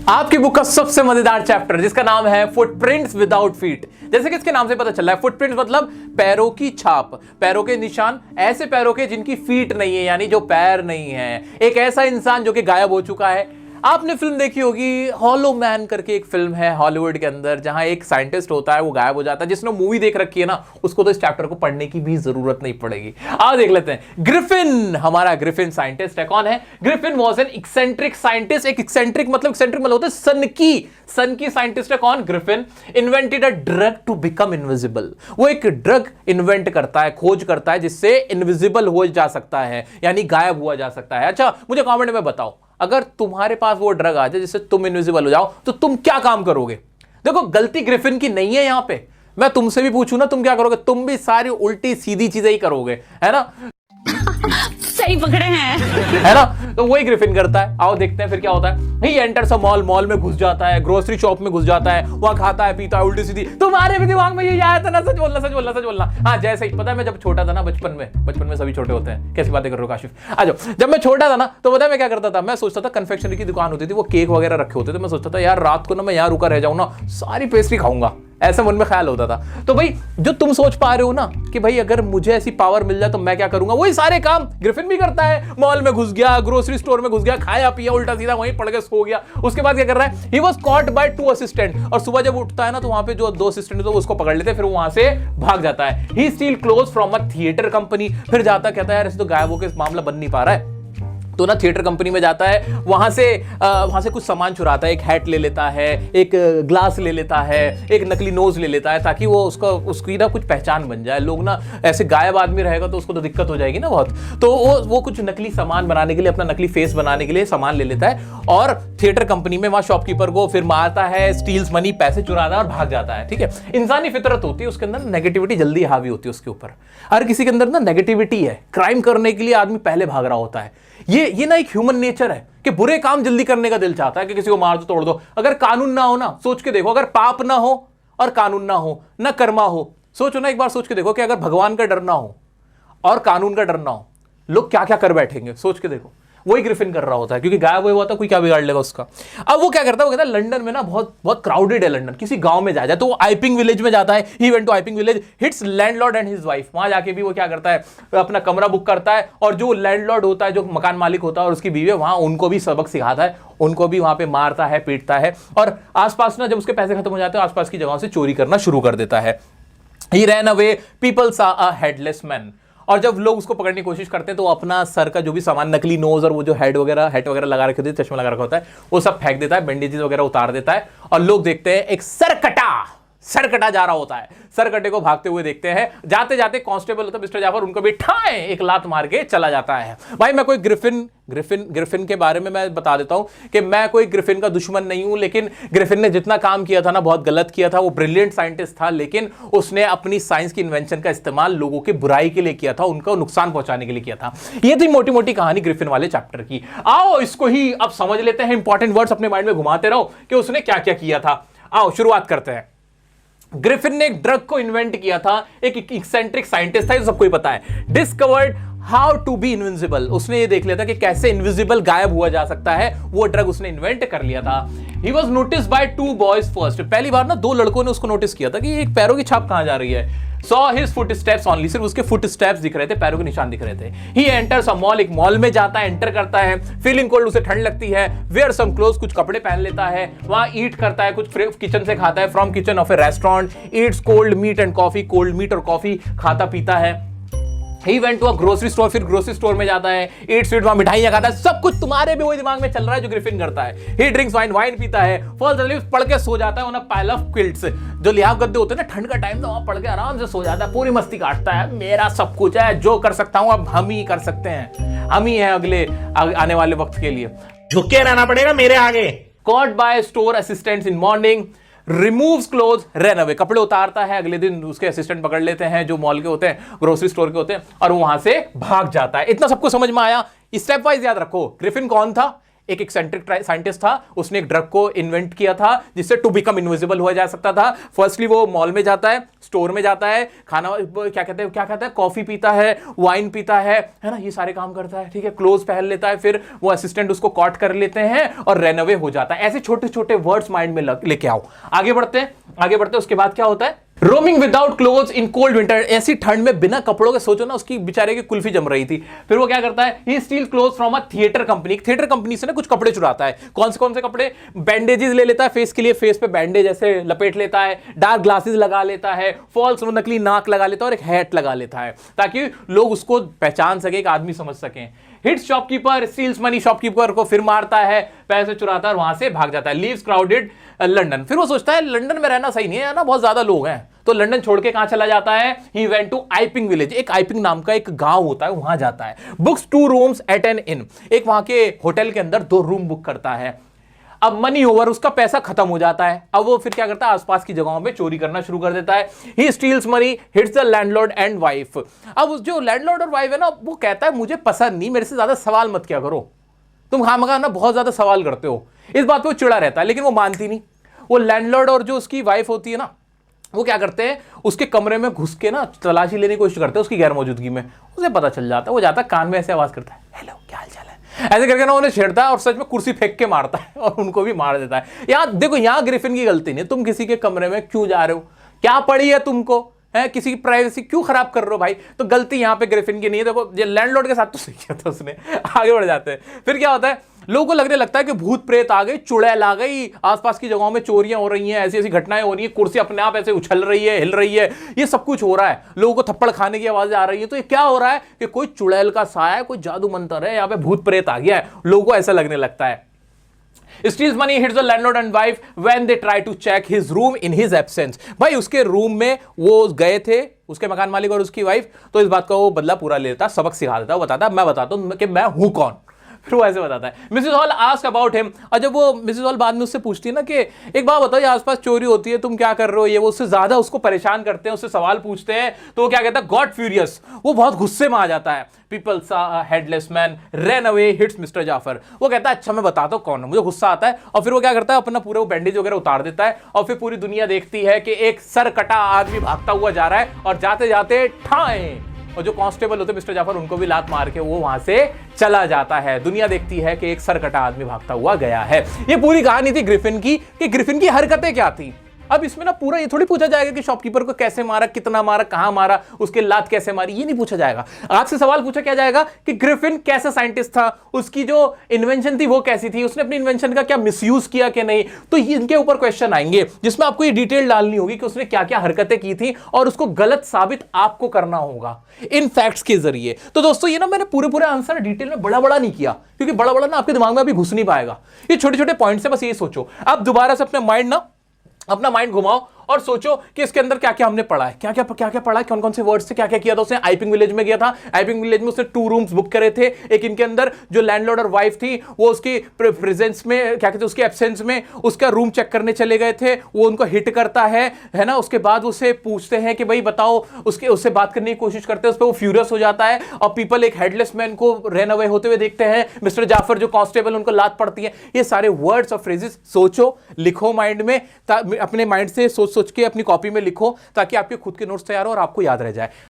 आपकी बुक का सबसे मजेदार चैप्टर जिसका नाम है फुटप्रिंट्स विदाउट फीट। जैसे कि इसके नाम से पता चल रहा है, फुटप्रिंट्स मतलब पैरों की छाप, पैरों के निशान, ऐसे पैरों के जिनकी फीट नहीं है, यानी जो पैर नहीं है। एक ऐसा इंसान जो कि गायब हो चुका है। आपने फिल्म देखी होगी हॉलो मैन करके, एक फिल्म है हॉलीवुड के अंदर, जहां एक साइंटिस्ट होता है, वो गायब हो जाता है। जिसने मूवी देख रखी है ना, उसको तो इस चैप्टर को पढ़ने की भी जरूरत नहीं पड़ेगी। आओ देख लेते हैं। ग्रिफिन, हमारा ग्रिफिन साइंटिस्ट है। कौन है? Griffin was an eccentric scientist. एक एक्सेंट्रिक मतलब होता है सन की साइंटिस्ट है। कौन? Griffin. Invented a drug to become invisible. वो एक ड्रग इन्वेंट करता है, खोज करता है, जिससे इनविजिबल हो जा सकता है, यानी गायब हुआ जा सकता है। अच्छा, मुझे कमेंट में बताओ, अगर तुम्हारे पास वो ड्रग आ जाए जिससे तुम इनविजिबल हो जाओ, तो तुम क्या काम करोगे? देखो, गलती ग्रिफिन की नहीं है यहां पे। मैं तुमसे भी पूछूं ना, तुम क्या करोगे? तुम भी सारी उल्टी सीधी चीजें ही करोगे, है ना? सही पकड़े हैं, है ना? तो वही ग्रिफिन करता है। आओ देखते हैं फिर क्या होता है। He enters a mall, mall में घुस जाता है, ग्रोसरी शॉप में घुस जाता है, वहां खाता है, पीता है, उल्टी सीधी। तुम्हारे भी दिमाग में ये आया था ना? सच बोलना, सच बोलना, सच बोलना। हाँ, जैसे ही पता है, मैं जब छोटा था ना, बचपन में सभी छोटे होते हैं। कैसी बातें कर रहे हो काशिफ? आ जाओ। जब मैं छोटा था ना, तो पता है मैं क्या करता था? मैं सोचता था, कन्फेक्शनरी की दुकान होती थी, वो केक वगैरह रखे होते थे। मैं सोचता था यार, रात को ना मैं यहाँ रुका रह जाऊं ना, सारी पेस्ट्री खाऊंगा। ऐसा मन में ख्याल होता था। तो भाई, जो तुम सोच पा रहे हो ना कि भाई अगर मुझे ऐसी पावर मिल जाए तो मैं क्या करूंगा, वही सारे काम ग्रिफिन भी करता है। मॉल में घुस गया, ग्रोसरी स्टोर में घुस गया, खाया पिया उल्टा सीधा, वहीं पड़ के सो गया। उसके बाद क्या कर रहा है? He was caught by 2 assistant. और सुबह जब उठता है ना, तो वहां पे जो 2 असिस्टेंट तो उसको पकड़ लेते हैं, फिर वहां से भाग जाता है। He steal clothes from a theatre company. फिर जाता, कहता है यार, ऐसे तो गायब होकर मामला बन नहीं पा रहा है। तो ना थिएटर कंपनी में जाता है, वहां से कुछ सामान चुराता है। एक हैट ले लेता है, एक ग्लास ले लेता है, एक नकली नोज ले लेता है, ताकि वो उसकी ना कुछ पहचान बन जाए। लोग ना, ऐसे गायब आदमी रहेगा तो उसको तो दिक्कत हो जाएगी ना बहुत। तो वो कुछ नकली सामान बनाने के लिए, अपना नकली फेस बनाने के लिए सामान ले लेता है, और थिएटर कंपनी में वहां शॉपकीपर को फिर मारता है, स्टील्स मनी, पैसे चुराता है और भाग जाता है। ठीक है, इंसानी फितरत होती है, उसके अंदर नेगेटिविटी जल्दी हावी होती है उसके ऊपर। हर किसी के अंदर ना नेगेटिविटी है। क्राइम करने के लिए आदमी पहले भाग रहा होता है। ये ना एक ह्यूमन नेचर है कि बुरे काम जल्दी करने का दिल चाहता है, कि किसी को मार दो, तोड़ दो। अगर कानून ना हो ना, सोच के देखो, अगर पाप ना हो और कानून ना हो, ना कर्मा हो, सोचो ना, एक बार सोच के देखो कि अगर भगवान का डर ना हो और कानून का डर ना हो, लोग क्या क्या कर बैठेंगे, सोच के देखो। वही ग्रिफिन कर रहा होता है, क्योंकि गायब हुआ था, कोई क्या बिगाड़ लेगा उसका। अब वो क्या करता है? वो कहता है लंदन में ना बहुत क्राउडेड है लंदन, किसी गांव में जाए तो वो आइपिंग विलेज में जाता है। He went to Iping village, hits landlord and his wife. वहां जाके भी वो क्या करता है? अपना कमरा बुक करता है, और जो लैंडलॉर्ड होता है, जो मकान मालिक होता है, और उसकी बीवी, वहां उनको भी सबक सिखाता है, उनको भी वहां पे मारता है, पीटता है, और आसपास ना जब उसके पैसे खत्म हो जाते हैं, आसपास की जगहों से चोरी करना शुरू कर देता है। He ran away, people saw a headless man। और जब लोग उसको पकड़ने की कोशिश करते हैं, तो वो अपना सर का जो भी सामान, नकली नोज और वो जो हेट वगैरह लगा रखे होते हैं, चश्मा लगा रखा होता है, वो सब फेंक देता है, बैंडेजेस वगैरह उतार देता है, और लोग देखते हैं एक सरकटा जा रहा होता है। सरकटे को भागते हुए देखते हैं। जाते जाते कांस्टेबल होता है मिस्टर जाफर, उनको भी ठाए एक लात मार के चला जाता है। भाई, मैं कोई ग्रिफिन के बारे में मैं बता देता हूं कि मैं कोई ग्रिफिन का दुश्मन नहीं हूं, लेकिन ग्रिफिन ने जितना काम किया था ना, बहुत गलत किया था। वो ब्रिलियंट साइंटिस्ट था, लेकिन उसने अपनी साइंस की इन्वेंशन का इस्तेमाल लोगों की बुराई के लिए किया था, उनको नुकसान पहुंचाने के लिए किया था। ये थी मोटी मोटी कहानी ग्रिफिन वाले चैप्टर की। आओ इसको ही अब समझ लेते हैं। इंपॉर्टेंट वर्ड्स अपने माइंड में घुमाते रहो कि उसने क्या क्या किया था। आओ शुरुआत करते हैं। ग्रिफिन ने एक ड्रग को इन्वेंट किया था, एक एक्सेंट्रिक साइंटिस्ट था, ये सबको ही पता है। Discovered how to be invisible. उसने ये देख लिया था कि कैसे इनविजिबल, गायब हुआ जा सकता है। वो ड्रग उसने इन्वेंट कर लिया था। He was notice bye 2 boys first. पहली बार ना 2 लड़कों ने उसको नोटिस किया था कि एक पैरों की छाप कहां जा रही है। Saw his footsteps only, सिर्फ उसके फुटस्टेप्स दिख रहे थे, पैरों के निशान दिख रहे थे। He enters a mall, एक मॉल में जाता है, एंटर करता है। फीलिंग कोल्ड, उसे ठंड लगती है। Wear some clothes, कुछ कपड़े पहन लेता है। वहां ईट करता है, कुछ किचन से खाता है, from kitchen of a restaurant. Eats cold meat and coffee, cold meat और कॉफी खाता पीता है। He went to a grocery store, फिर ग्रोसरी स्टोर में जाता है, ईट स्वीट, वहां मिठाइयां खाता है। सब कुछ तुम्हारे भी वही दिमाग में चल रहा है जो ग्रिफिन करता है। He drinks wine, वाइन पीता है। Falls asleep, पढ़ के सो जाता है on a pile of quilts। जो लिहाफ गद्दे होते हैं ना, ठंड का टाइम था, वहां पढ़ के आराम से सो जाता है, पूरी मस्ती काटता है। मेरा सब कुछ है, जो कर सकता हूं अब हम ही कर सकते हैं, हम ही हैं अगले आने वाले वक्त के लिए। झुक के रहना पड़ेगा मेरे आगे। Caught by store assistants in morning, removes cloth, run away, कपड़े उतारता है। अगले दिन उसके असिस्टेंट पकड़ लेते हैं, जो मॉल के होते हैं, ग्रोसरी स्टोर के होते हैं, और वो वहां से भाग जाता है। इतना सबको समझ में आया? स्टेप वाइज याद रखो। ग्रिफिन कौन था? एक एक्सेंट्रिक साइंटिस्ट था, उसने एक ड्रग को इन्वेंट किया था जिससे टू बिकम इनविजिबल हुआ जा सकता था। फर्स्टली वो मॉल में जाता है, स्टोर में जाता है, खाना क्या कहते हैं कॉफी पीता है, वाइन पीता है ना, ये सारे काम करता है, ठीक है, क्लोज पहन लेता है, फिर वो असिस्टेंट उसको कॉट कर लेते हैं और रन अवे हो जाता है। ऐसे छोटे छोटे वर्ड्स माइंड में लेके आओ। आगे बढ़ते हैं उसके बाद क्या होता है, roaming without clothes in cold winter, ऐसी ठंड में बिना कपड़ों के, सोचो ना उसकी बेचारे की कुल्फी जम रही थी। फिर वो क्या करता है, he steal clothes from a theatre company, theatre company से ना कुछ कपड़े चुराता है। कौन से कपड़े, बैंडेजेस ले लेता है फेस के लिए, फेस पे बैंडेज ऐसे लपेट लेता है, डार्क ग्लासेस लगा लेता है, फॉल्स नकली नाक लगा लेता है और एक हैट लगा लेता है ताकि लोग उसको पहचान सके, एक आदमी समझ सके। Hits shopkeeper, steals money, shopkeeper को फिर मारता है, पैसे चुराता है और वहां से भाग जाता है। लीव्स क्राउडेड लंदन, फिर वो सोचता है लंदन में रहना सही नहीं है ना, बहुत ज्यादा लोग हैं, तो लंदन छोड़ के कहां चला जाता है, he went to Iping village, एक आइपिंग नाम का एक गांव होता है, वहां जाता है। बुक्स 2 रूम्स एट एन इन, एक वहां के होटल के अंदर 2 रूम बुक करता है। अब मनी ओवर, उसका पैसा खत्म हो जाता है। अब वो फिर क्या करता है, आसपास की जगहों में चोरी करना शुरू कर देता है। He steals money, hits the landlord and wife. अब जो लैंडलॉर्ड और वाइफ है ना, वो कहता है मुझे पसंद नहीं, मेरे से ज्यादा सवाल मत किया करो, तुम खामखा ना बहुत ज्यादा सवाल करते हो। इस बात पे वो चिड़ा रहता है, लेकिन वो मानती नहीं। वो लैंडलॉर्ड और जो उसकी वाइफ होती है ना, वो क्या करते हैं, उसके कमरे में घुस के ना तलाशी लेने की कोशिश करते हैं उसकी गैर मौजूदगी में। उसे पता चल जाता है, वो जाता है, कान में ऐसे आवाज करता है, हेलो क्या हाल चाल है, ऐसे करके ना उन्हें छेड़ता है और सच में कुर्सी फेंक के मारता है और उनको भी मार देता है। यार देखो, यहां ग्रिफिन की गलती नहीं, तुम किसी के कमरे में क्यों जा रहे हो, क्या पड़ी है तुमको, है किसी की प्राइवेसी क्यों खराब कर रहे हो भाई, तो गलती यहां पे ग्रिफिन की नहीं है। देखो ये लैंडलॉर्ड के साथ तो सही किया था उसने। आगे बढ़ जाते हैं, फिर क्या होता है, लोगों को लगने लगता है कि भूत प्रेत आ गई, चुड़ैल आ गई, आसपास की जगहों में चोरियां हो रही हैं, ऐसी ऐसी घटनाएं हो रही हैं, कुर्सी अपने आप ऐसे उछल रही है, हिल रही है, ये सब कुछ हो रहा है, लोगों को थप्पड़ खाने की आवाजें आ रही है। तो ये क्या हो रहा है कि कोई चुड़ैल का साया है, कोई जादू मंतर है, यहाँ पे भूत प्रेत आ गया है, लोगों को ऐसा लगने लगता है। Steals money, hits the landlord and wife when they try to check his room in his absence। भाई उसके रूम में वो गए थे, उसके मकान मालिक और उसकी वाइफ, तो इस बात का वो बदला पूरा लेता, सबक सिखा देता, वो बताता मैं बताता हूं कि मैं हूं कौन। फिर वो ऐसे बताता है। Mrs hall ask about him, और जब वो मिसेस हॉल बाद में उससे पूछती है ना कि एक बात बताओ, ये आसपास चोरी होती है, तुम क्या कर रहे हो, ये वो उससे ज्यादा उसको परेशान करते हैं, उससे सवाल पूछते हैं, तो वो क्या कहता है, गॉट फ्यूरियस, वो बहुत गुस्से में आ जाता है। People saw headless man run away, hits mister Jaffer, वो कहता है अच्छा मैं बताता हूं कौन है, मुझे गुस्सा आता है। और फिर वो क्या करता है, अपना पूरे वो बैंडेज वगैरह उतार देता है और फिर पूरी दुनिया देखती है कि एक सर कटा आदमी भागता हुआ जा रहा है और जाते जाते ठाए, और जो कांस्टेबल होते मिस्टर जाफर, उनको भी लात मार के वो वहां से चला जाता है। दुनिया देखती है कि एक सरकटा आदमी भागता हुआ गया है। ये पूरी कहानी थी ग्रिफिन की, कि ग्रिफिन की हरकतें क्या थी। अब इसमें ना पूरा ये थोड़ी पूछा जाएगा कि शॉपकीपर को कैसे मारा, कितना मारा, कहां मारा, उसके लात कैसे मारी, ये नहीं पूछा जाएगा। आपसे सवाल पूछा क्या जाएगा कि ग्रिफिन कैसा साइंटिस्ट था, उसकी जो इन्वेंशन थी वो कैसी थी, उसने अपनी इन्वेंशन का क्या मिसयूज किया कि नहीं। तो इनके ऊपर क्वेश्चन आएंगे जिसमें आपको ये डिटेल डालनी होगी कि उसने क्या क्या हरकतें की थी और उसको गलत साबित आपको करना होगा इन फैक्ट्स के जरिए। तो दोस्तों ये ना मैंने पूरे आंसर डिटेल में बड़ा बड़ा नहीं किया, क्योंकि बड़ा बड़ा ना आपके दिमाग में अभी घुस नहीं पाएगा। ये छोटे छोटे पॉइंट से बस ये सोचो, आप दोबारा से अपना माइंड घुमाओ और सोचो कि इसके अंदर क्या क्या हमने पढ़ा है, क्या क्या पढ़ा है, कौन कौन से वर्ड्स से क्या क्या किया था। उसने आइपिंग विलेज में गया था, आइपिंग विलेज में उसने 2 रूम्स बुक करे थे। एक इनके अंदर जो लैंडलॉर्ड और वाइफ थी वो उसकी प्रेजेंस में, क्या कहते हैं, उसके एब्सेंस में उसका रूम चेक करने चले गए थे। वो उनको हिट करता है ना। उसके बाद उससे पूछते हैं कि भाई बताओ, उससे बात करने की कोशिश करते हैं, उस पर वो फ्यूरियस हो जाता है और पीपल एक हेडलेस मैन को रन अवे होते हुए देखते हैं। मिस्टर जाफर जो कांस्टेबल, उनको लात पड़ती है। ये सारे वर्ड्स और फ्रेजेस सोचो, लिखो माइंड में, अपने माइंड से सोच के अपनी कॉपी में लिखो, ताकि आपके खुद के नोट्स तैयार हो और आपको याद रह जाए।